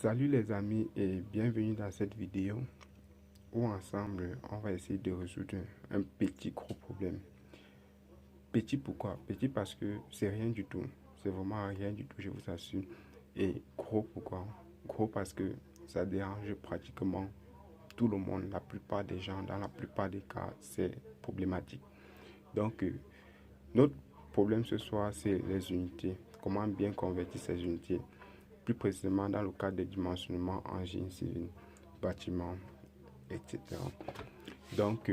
Salut les amis et bienvenue dans cette vidéo où ensemble on va essayer de résoudre un petit gros problème. Petit pourquoi? Petit parce que c'est rien du tout, c'est vraiment rien du tout, je vous assure. Et gros pourquoi? Gros parce que ça dérange pratiquement tout le monde, la plupart des gens, dans la plupart des cas c'est problématique. Donc notre problème ce soir c'est les unités, comment bien convertir ces unités. Plus précisément dans le cadre des dimensionnements en génie civil, bâtiment, etc. Donc,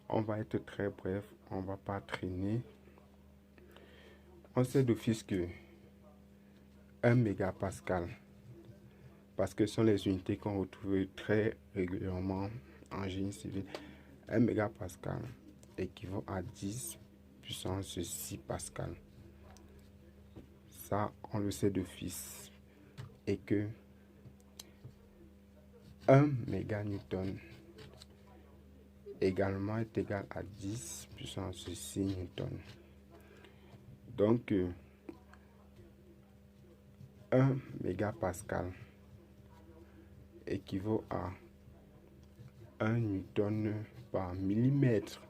on va être très bref, on ne va pas traîner. On sait d'office que 1 mégapascal, parce que ce sont les unités qu'on retrouve très régulièrement en génie civil, 1 mégapascal équivaut à 10 puissance 6 pascal. Ça, on le sait d'office. Et que 1 méganewton également est égal à 10 puissance 6 newton. Donc 1 mégapascal équivaut à 1 newton par millimètre.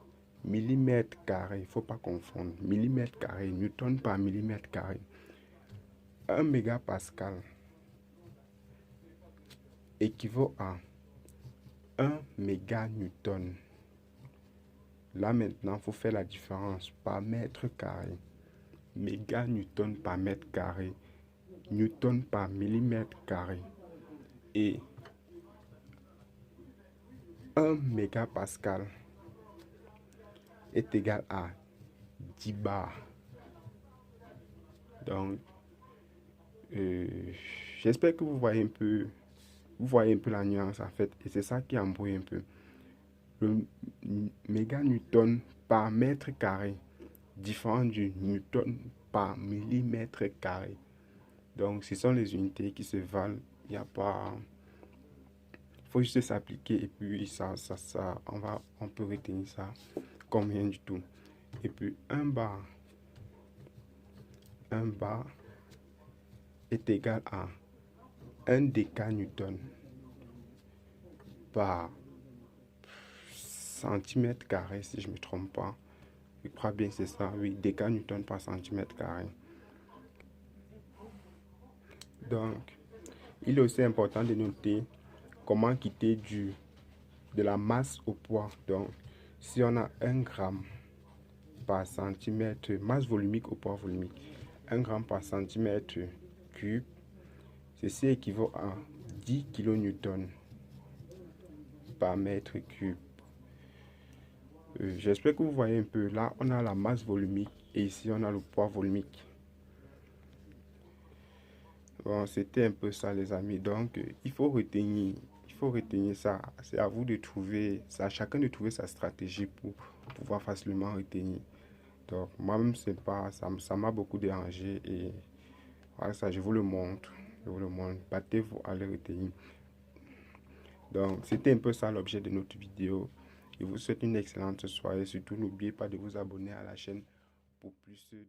Millimètre carré, il ne faut pas confondre. Millimètre carré, newton par millimètre carré. 1 mégapascal équivaut à 1 méganewton. Là maintenant, il faut faire la différence par mètre carré. Méganewton par mètre carré. Newton par millimètre carré. Et 1 mégapascal est égal à 10 bars. Donc, j'espère que vous voyez un peu la nuance en fait. Et c'est ça qui embrouille un peu. Le méganewton par mètre carré différent du newton par millimètre carré. Donc, ce sont les unités qui se valent. Il n'y a pas... Il faut juste s'appliquer et puis on peut retenir ça comme rien du tout. Et puis, un bar est égal à 1 décanewton par centimètre carré, si je ne me trompe pas. Je crois bien que c'est ça, oui, décanewton par centimètre carré. Donc, il est aussi important de noter comment quitter de la masse au poids. Donc, si on a 1 gramme par centimètre, masse volumique au poids volumique, 1 gramme par centimètre cube, ceci équivaut à 10 kN par mètre cube. J'espère que vous voyez un peu. Là, on a la masse volumique et ici, on a le poids volumique. Bon, c'était un peu ça, les amis. Donc, il faut retenir ça. C'est à vous de trouver, c'est à chacun de trouver sa stratégie pour pouvoir facilement retenir. Donc, moi-même, c'est pas, ça m'a beaucoup dérangé et voilà ça, je vous le montre. Battez-vous à le retenir. Donc, c'était un peu ça l'objet de notre vidéo. Je vous souhaite une excellente soirée. Surtout, n'oubliez pas de vous abonner à la chaîne pour plus de